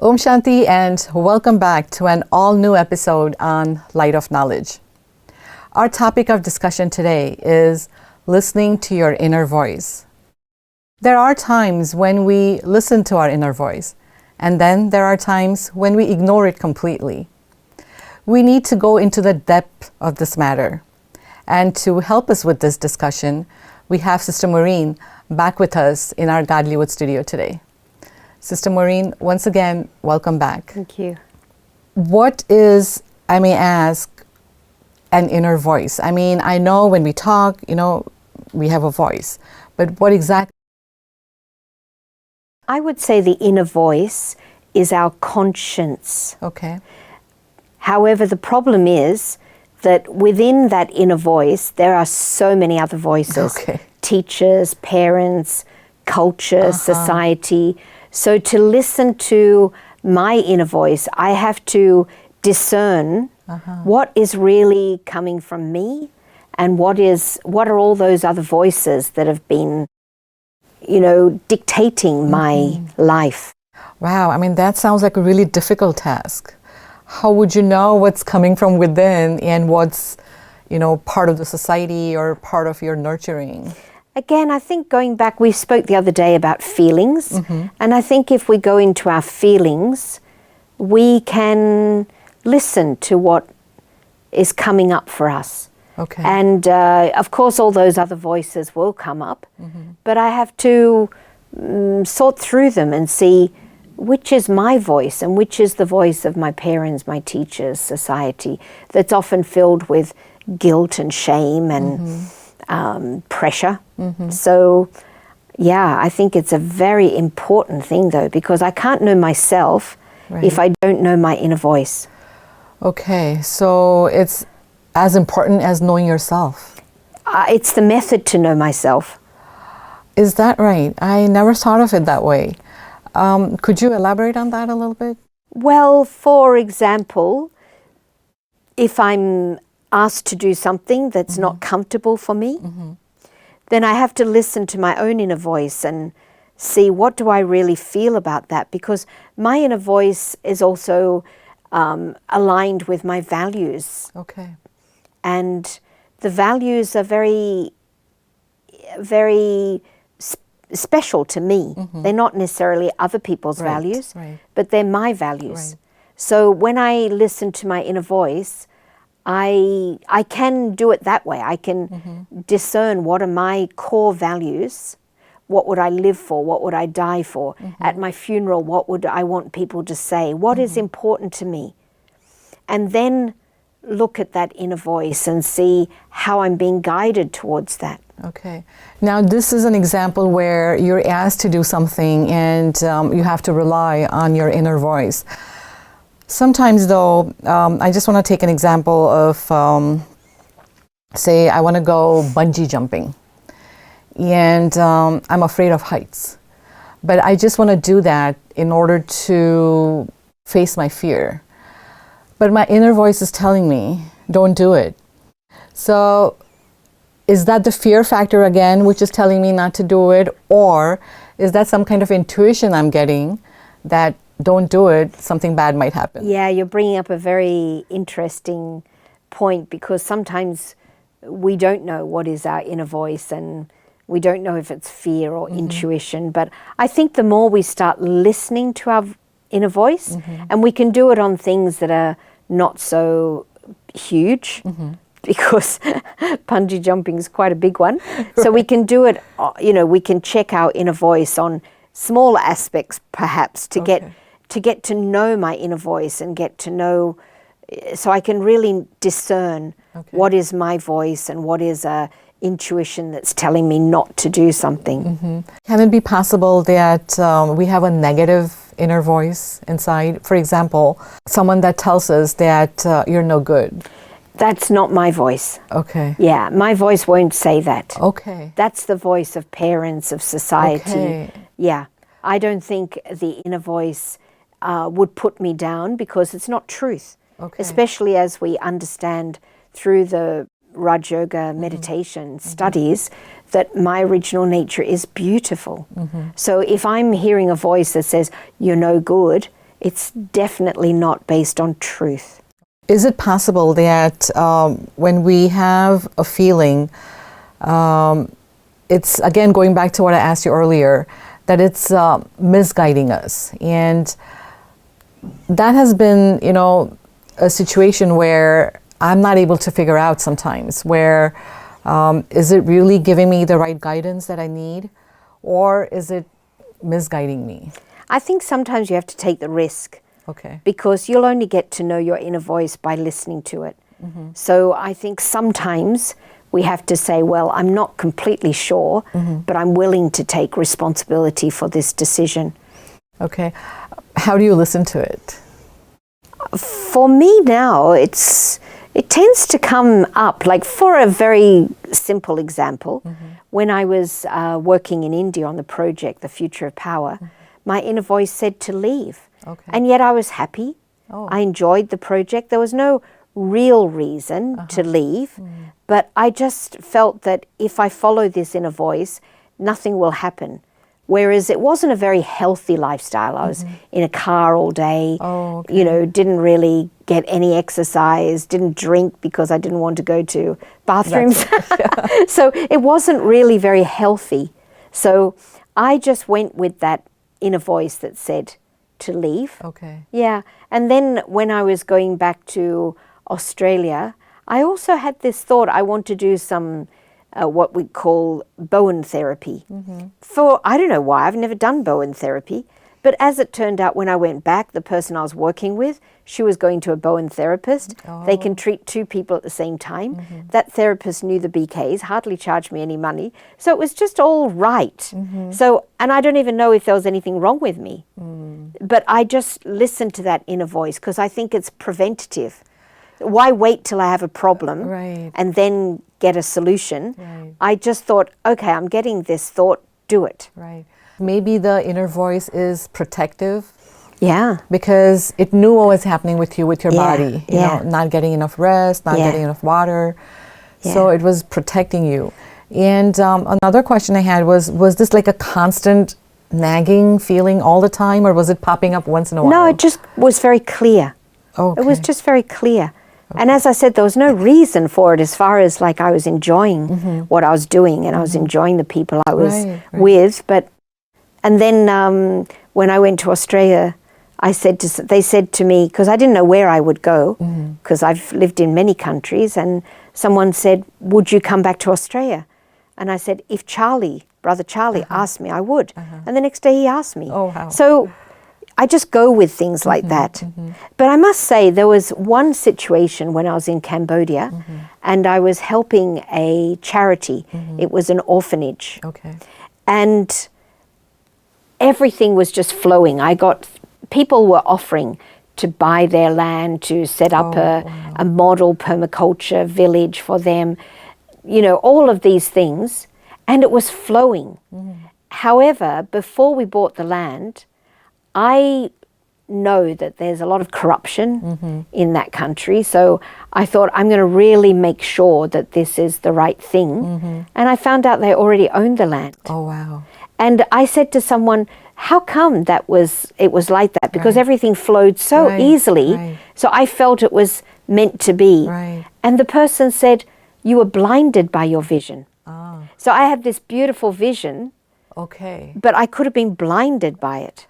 Om Shanti and welcome back to an all-new episode on Light of Knowledge. Our topic of discussion today is listening to your inner voice. There are times when we listen to our inner voice, and then there are times when we ignore it completely. We need to go into the depth of this matter. And to help us with this discussion, we have Sister Maureen back with us in our Godlywood studio today. Sister Maureen, once again, welcome back. Thank you. What is, I may ask, an inner voice? I mean, I know when we talk, we have a voice, but what exactly? I would say the inner voice is our conscience. Okay. However, the problem is that within that inner voice, there are so many other voices. Okay. Teachers, parents, culture, society. So to listen to my inner voice, I have to discern what is really coming from me and what are all those other voices that have been, dictating my life. Wow, I mean, that sounds like a really difficult task. How would you know what's coming from within and what's, part of the society or part of your nurturing? Again, I think going back, we spoke the other day about feelings. And I think if we go into our feelings, we can listen to what is coming up for us. Okay. And of course, all those other voices will come up. But I have to sort through them and see which is my voice and which is the voice of my parents, my teachers, society, that's often filled with guilt and shame and pressure. So, I think it's a very important thing, though, because I can't know myself if I don't know my inner voice. Okay, so it's as important as knowing yourself. It's the method to know myself. Is that right? I never thought of it that way. Could you elaborate on that a little bit? Well, for example, if I'm asked to do something that's not comfortable for me, then I have to listen to my own inner voice and see what do I really feel about that, because my inner voice is also aligned with my values. Okay. And the values are very, very special to me. They're not necessarily other people's values, but they're my values. So when I listen to my inner voice, I can do it that way. I can discern what are my core values, what would I live for, what would I die for. At my funeral, what would I want people to say, what is important to me. And then look at that inner voice and see how I'm being guided towards that. Okay. Now this is an example where you're asked to do something and you have to rely on your inner voice. Sometimes though, I just want to take an example of, say I want to go bungee jumping and I'm afraid of heights, but I just want to do that in order to face my fear. But my inner voice is telling me, don't do it. So is that the fear factor again, which is telling me not to do it? Or is that some kind of intuition I'm getting that don't do it, something bad might happen? Yeah, you're bringing up a very interesting point, because sometimes we don't know what is our inner voice and we don't know if it's fear or intuition. But I think the more we start listening to our inner voice, and we can do it on things that are not so huge, because bungee jumping is quite a big one. So we can do it, we can check our inner voice on small aspects perhaps to get to know my inner voice and get to know, so I can really discern what is my voice and what is a intuition that's telling me not to do something. Can it be possible that we have a negative inner voice inside? For example, someone that tells us that you're no good. That's not my voice. Okay. Yeah, my voice won't say that. Okay. That's the voice of parents, of society. Okay. Yeah, I don't think the inner voice would put me down, because it's not truth. Okay. Especially as we understand through the Rajyoga Meditation studies that my original nature is beautiful. So if I'm hearing a voice that says, you're no good, It's definitely not based on truth. Is it possible that when we have a feeling, it's again going back to what I asked you earlier, that it's misguiding us? And that has been, a situation where I'm not able to figure out sometimes, where is it really giving me the right guidance that I need, or is it misguiding me? I think sometimes you have to take the risk. Okay. Because you'll only get to know your inner voice by listening to it. So I think sometimes we have to say, well, I'm not completely sure, but I'm willing to take responsibility for this decision. Okay. How do you listen to it? For me now, it tends to come up, like for a very simple example, when I was working in India on the project, The Future of Power, my inner voice said to leave. Okay. And yet I was happy. Oh. I enjoyed the project. There was no real reason to leave, but I just felt that if I follow this inner voice, nothing will happen. Whereas it wasn't a very healthy lifestyle. I was in a car all day, didn't really get any exercise, didn't drink because I didn't want to go to bathrooms. So it wasn't really very healthy. So I just went with that inner voice that said to leave. Okay. Yeah. And then when I was going back to Australia, I also had this thought I want to do some what we call Bowen therapy. For, I don't know why, I've never done Bowen therapy, but as it turned out, when I went back, the person I was working with, she was going to a Bowen therapist. They can treat two people at the same time. That therapist knew the BKs, hardly charged me any money. So it was just all right. So, and I don't even know if there was anything wrong with me. But I just listened to that inner voice because I think it's preventative. Why wait till I have a problem and then get a solution? I just thought, okay, I'm getting this thought, do it. Maybe the inner voice is protective. Yeah. Because it knew what was happening with you, with your body. You know, not getting enough rest, not getting enough water. So it was protecting you. And another question I had was this like a constant nagging feeling all the time, or was it popping up once in a while? No, it just was very clear. It was just very clear. And as I said, there was no reason for it as far as like I was enjoying what I was doing and I was enjoying the people I was with. But, and then when I went to Australia, they said to me, because I didn't know where I would go, because I've lived in many countries, and someone said, would you come back to Australia? And I said, if Brother Charlie asked me, I would. And the next day he asked me. So I just go with things like that. But I must say, there was one situation when I was in Cambodia and I was helping a charity. It was an orphanage. And everything was just flowing. People were offering to buy their land, to set up a model permaculture village for them, all of these things. And it was flowing. However, before we bought the land, I know that there's a lot of corruption in that country. So I thought, I'm going to really make sure that this is the right thing. And I found out they already owned the land. And I said to someone, how come it was like that? Because everything flowed so easily. So I felt it was meant to be. And the person said, you were blinded by your vision. So I had this beautiful vision, but I could have been blinded by it.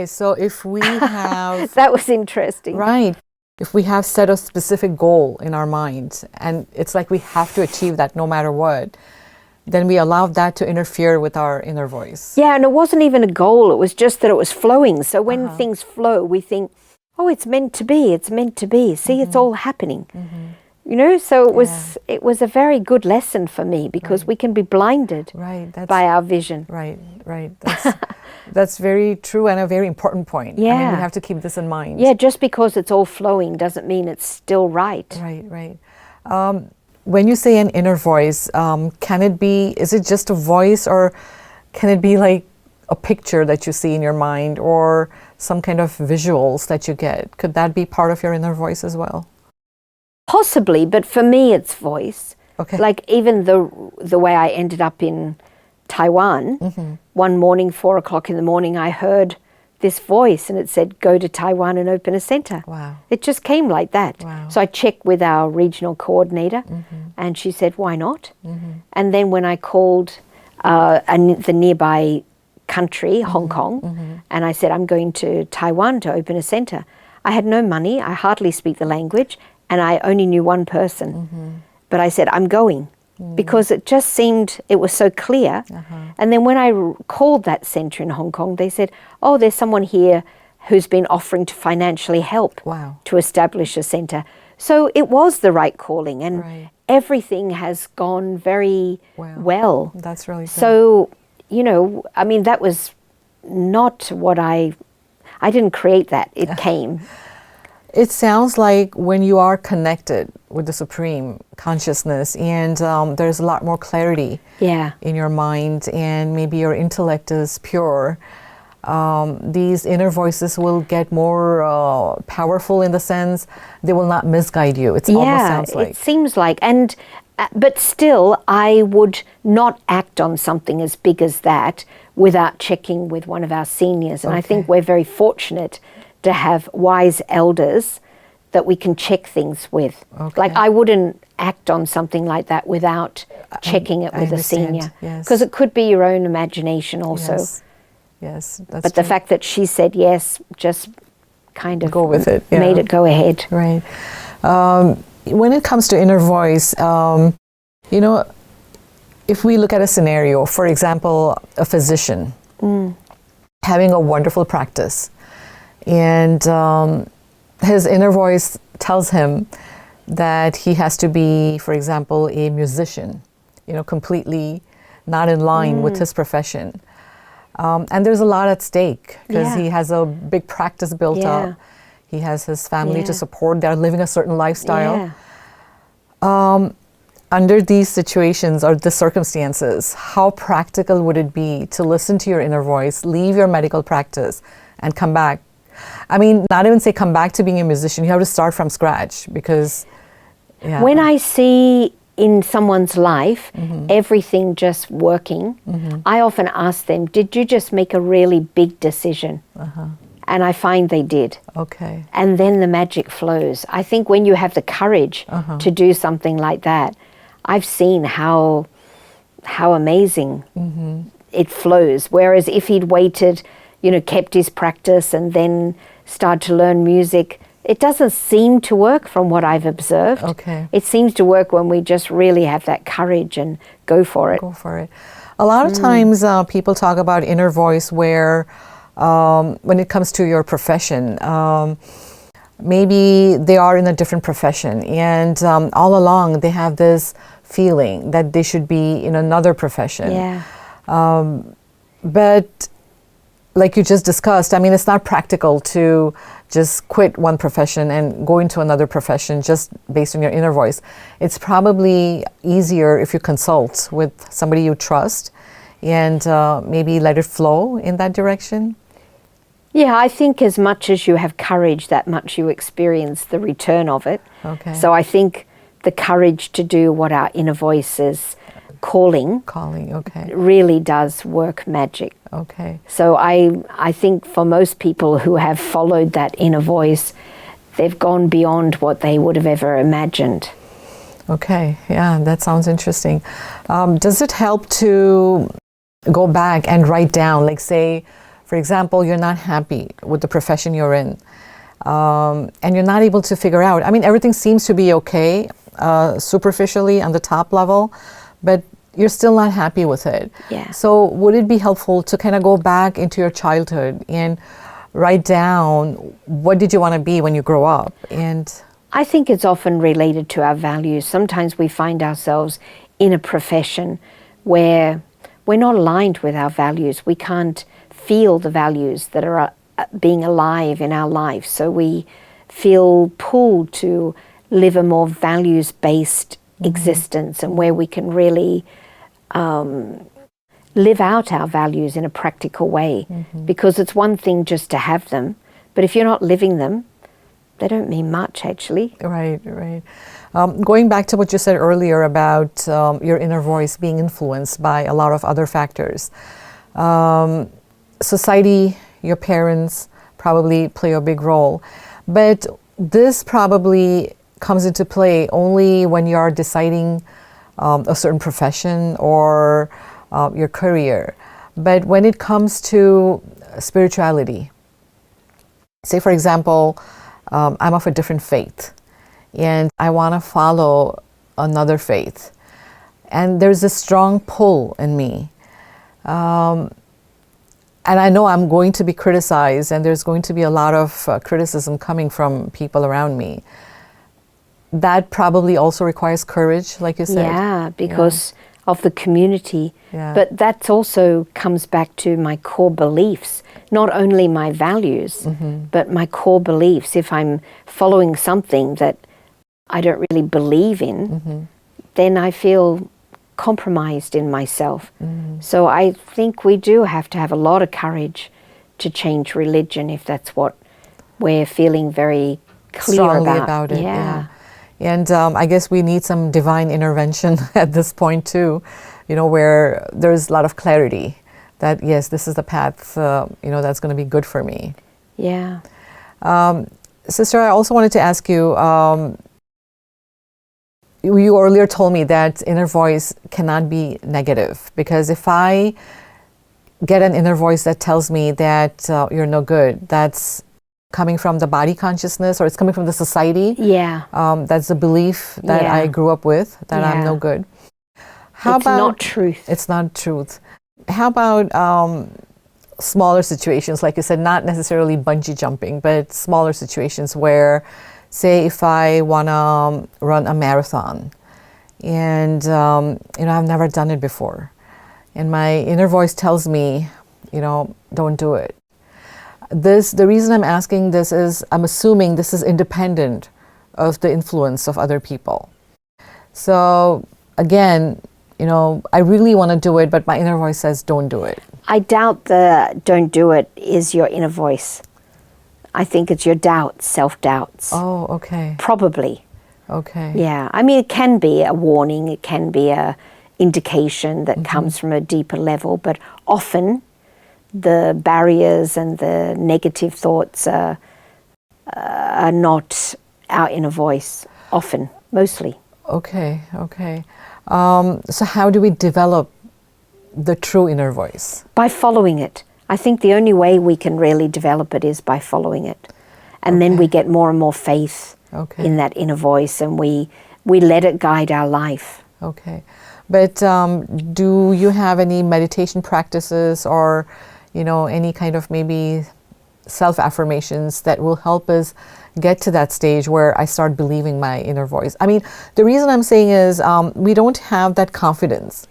So if we have... That was interesting. If we have set a specific goal in our mind, and it's like we have to achieve that no matter what, then we allow that to interfere with our inner voice. Yeah, and it wasn't even a goal. It was just that it was flowing. So when things flow, we think, oh, it's meant to be. It's meant to be. See, it's all happening. So it was a very good lesson for me because we can be blinded by our vision. That's very true and a very important point. I mean, we have to keep this in mind. Yeah, just because it's all flowing doesn't mean it's still right. When you say an inner voice, is it just a voice, or can it be like a picture that you see in your mind or some kind of visuals that you get? Could that be part of your inner voice as well? Possibly, but for me it's voice. Like even the way I ended up in Taiwan, one morning, 4 o'clock in the morning, I heard this voice, and it said, go to Taiwan and open a center. Wow. It just came like that. Wow. So I checked with our regional coordinator, and she said, why not? And then when I called the nearby country, Hong Kong, and I said, I'm going to Taiwan to open a center. I had no money, I hardly speak the language, and I only knew one person. But I said, I'm going, because it just seemed, it was so clear. And then when I called that center in Hong Kong, they said, oh, there's someone here who's been offering to financially help to establish a center. So it was the right calling, and everything has gone very well. That's really good. So, you know, I mean, that was not what I didn't create that. It came. It sounds like when you are connected with the Supreme Consciousness, and there's a lot more clarity in your mind, and maybe your intellect is pure, these inner voices will get more powerful, in the sense they will not misguide you. It almost sounds like. It seems like. And but still, I would not act on something as big as that without checking with one of our seniors. And I think we're very fortunate to have wise elders that we can check things with. Like, I wouldn't act on something like that without checking it with a senior. Because it could be your own imagination also. Yes, that's But the fact that she said yes just kind of go with it. Made it go ahead. Right. When it comes to inner voice, you know, if we look at a scenario, for example, a physician having a wonderful practice, and his inner voice tells him that he has to be, for example, a musician, you know, completely not in line with his profession. And there's a lot at stake, because he has a big practice built up. He has his family to support. They're living a certain lifestyle. Under these situations or the circumstances, how practical would it be to listen to your inner voice, leave your medical practice, and come back? I mean, not even say come back to being a musician. You have to start from scratch, because... When I see in someone's life everything just working, I often ask them, did you just make a really big decision? And I find they did. And then the magic flows. I think when you have the courage to do something like that, I've seen how amazing it flows. Whereas if he'd waited, you know, kept his practice and then started to learn music, it doesn't seem to work from what I've observed. It seems to work when we just really have that courage and go for it. A lot of times people talk about inner voice where when it comes to your profession, maybe they are in a different profession, and all along they have this feeling that they should be in another profession. But like you just discussed, I mean, it's not practical to just quit one profession and go into another profession just based on your inner voice. It's probably easier if you consult with somebody you trust and maybe let it flow in that direction. Yeah, I think as much as you have courage, that much you experience the return of it. So I think the courage to do what our inner voice is calling really does work magic. So I think for most people who have followed that inner voice, they've gone beyond what they would have ever imagined. Yeah, that sounds interesting. Does it help to go back and write down, like say, for example, you're not happy with the profession you're in, and you're not able to figure out, I mean, everything seems to be okay, superficially on the top level, but you're still not happy with it. So would it be helpful to kind of go back into your childhood and write down what did you want to be when you grow up? And I think it's often related to our values. Sometimes we find ourselves in a profession where we're not aligned with our values. We can't feel the values that are being alive in our life. So we feel pulled to live a more values-based existence, and where we can really live out our values in a practical way. Because it's one thing just to have them, but if you're not living them, they don't mean much, actually. Going back to what you said earlier about your inner voice being influenced by a lot of other factors. Society, your parents probably play a big role. But this probably comes into play only when you're deciding a certain profession or your career. But when it comes to spirituality, say for example, I'm of a different faith and I want to follow another faith, and there's a strong pull in me. And I know I'm going to be criticized, and there's going to be a lot of criticism coming from people around me. That probably also requires courage, like you said. Yeah, because of the community. Yeah. But that also comes back to my core beliefs, not only my values, but my core beliefs. If I'm following something that I don't really believe in, then I feel compromised in myself. So I think we do have to have a lot of courage to change religion if that's what we're feeling very clear Strongly about it. Yeah. And I guess we need some divine intervention at this point too, where there's a lot of clarity that yes, this is the path, that's going to be good for me. Yeah. Sister, I also wanted to ask you, you earlier told me that inner voice cannot be negative, because if I get an inner voice that tells me that you're no good, that's coming from the body consciousness, or it's coming from the society. Yeah. That's the belief that I grew up with, that I'm no good. It's not truth. It's not truth. How about smaller situations, like you said, not necessarily bungee jumping, but smaller situations where, say, if I want to run a marathon and, I've never done it before, and my inner voice tells me, don't do it. The reason I'm asking this is I'm assuming this is independent of the influence of other people. So again, I really want to do it, but my inner voice says don't do it. I doubt the don't do it is your inner voice. I think it's your doubts, self-doubts. Oh, okay. Probably. Okay. Yeah. I mean, it can be a warning. It can be a indication that comes from a deeper level. But often the barriers and the negative thoughts are not our inner voice. Often, mostly. Okay. So how do we develop the true inner voice? By following it. I think the only way we can really develop it is by following it. And then we get more and more faith in that inner voice, and we let it guide our life. Okay. But do you have any meditation practices or, any kind of maybe self-affirmations that will help us get to that stage where I start believing my inner voice? I mean, the reason I'm saying is we don't have that confidence.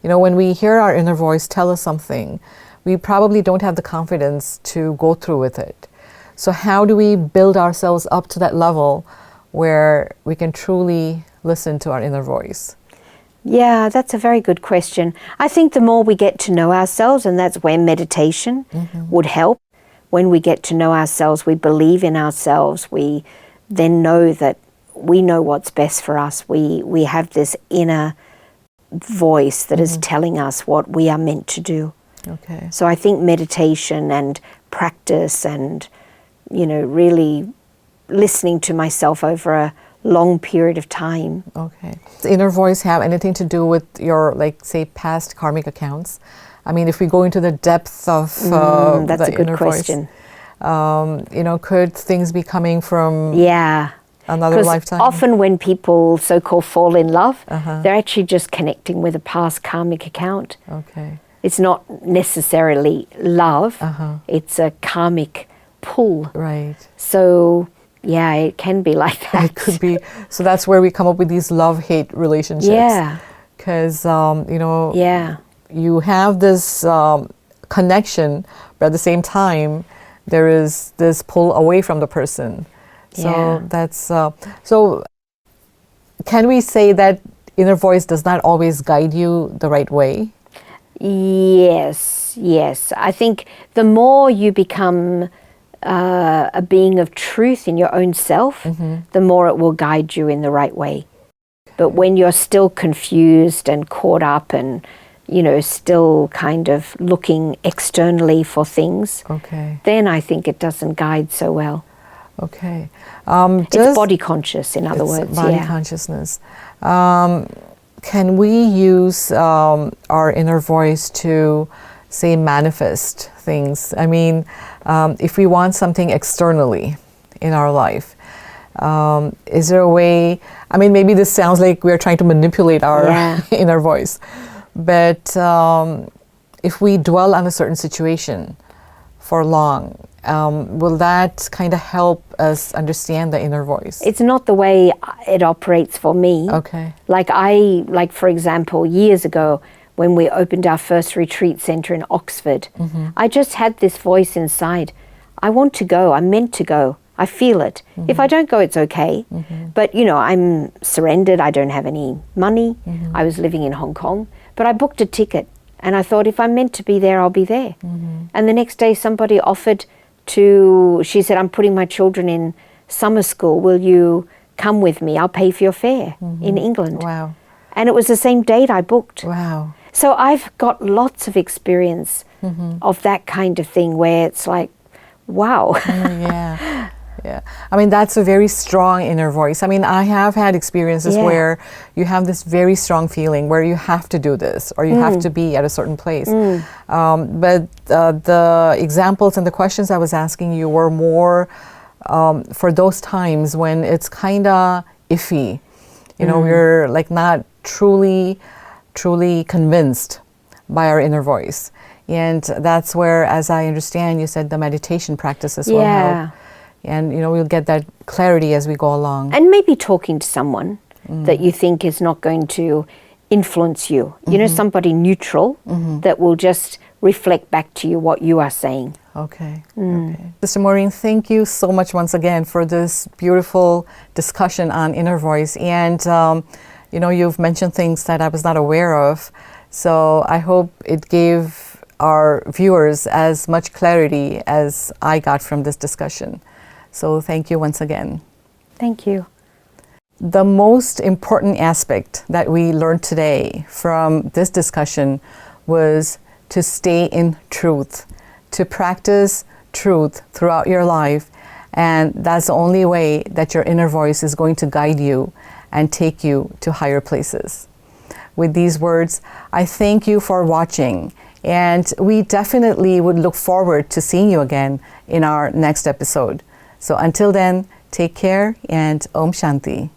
When we hear our inner voice tell us something, we probably don't have the confidence to go through with it. So how do we build ourselves up to that level where we can truly listen to our inner voice? Yeah, that's a very good question. I think the more we get to know ourselves, and that's where meditation would help. When we get to know ourselves, we believe in ourselves, we then know that we know what's best for us. We have this inner voice that is telling us what we are meant to do. Okay. So I think meditation and practice and, really listening to myself over a long period of time. Okay. Does the inner voice have anything to do with your, say, past karmic accounts? I mean, if we go into the depth of that's the a good inner question. Voice, could things be coming from another lifetime? Often when people so-called fall in love, they're actually just connecting with a past karmic account. Okay. It's not necessarily love. It's a karmic pull. Right. So, yeah, it can be like that. It could be. So that's where we come up with these love-hate relationships. Yeah. Because, you have this connection, but at the same time, there is this pull away from the person. So that's, so can we say that inner voice does not always guide you the right way? Yes. I think the more you become a being of truth in your own self, the more it will guide you in the right way. But when you're still confused and caught up and still kind of looking externally for things, Okay. then I think it doesn't guide so well. Okay. It's body conscious, in other words. Body consciousness. Can we use our inner voice to, say, manifest things? I mean, if we want something externally in our life, is there a way? I mean, maybe this sounds like we're trying to manipulate our inner voice, but if we dwell on a certain situation for long, will that kind of help us understand the inner voice? It's not the way it operates for me. Okay. Like for example, years ago, when we opened our first retreat center in Oxford, I just had this voice inside. I want to go. I'm meant to go. I feel it. If I don't go, it's okay. But, I'm surrendered. I don't have any money. I was living in Hong Kong. But I booked a ticket. And I thought, if I'm meant to be there, I'll be there. And the next day, somebody offered she said, I'm putting my children in summer school. Will you come with me? I'll pay for your fare in England. Wow. And it was the same date I booked. Wow. So I've got lots of experience of that kind of thing where it's like, wow. Yeah. Yeah. I mean, that's a very strong inner voice. I mean, I have had experiences where you have this very strong feeling where you have to do this or you have to be at a certain place. But the examples and the questions I was asking you were more for those times when it's kind of iffy. We're like not truly convinced by our inner voice. And that's where, as I understand, you said the meditation practices will help. And, we'll get that clarity as we go along. And maybe talking to someone that you think is not going to influence you. Somebody neutral that will just reflect back to you what you are saying. Okay. Sister Maureen, thank you so much once again for this beautiful discussion on inner voice. And, you've mentioned things that I was not aware of. So I hope it gave our viewers as much clarity as I got from this discussion. So thank you once again. Thank you. The most important aspect that we learned today from this discussion was to stay in truth, to practice truth throughout your life. And that's the only way that your inner voice is going to guide you and take you to higher places. With these words, I thank you for watching. And we definitely would look forward to seeing you again in our next episode. So until then, take care and Om Shanti.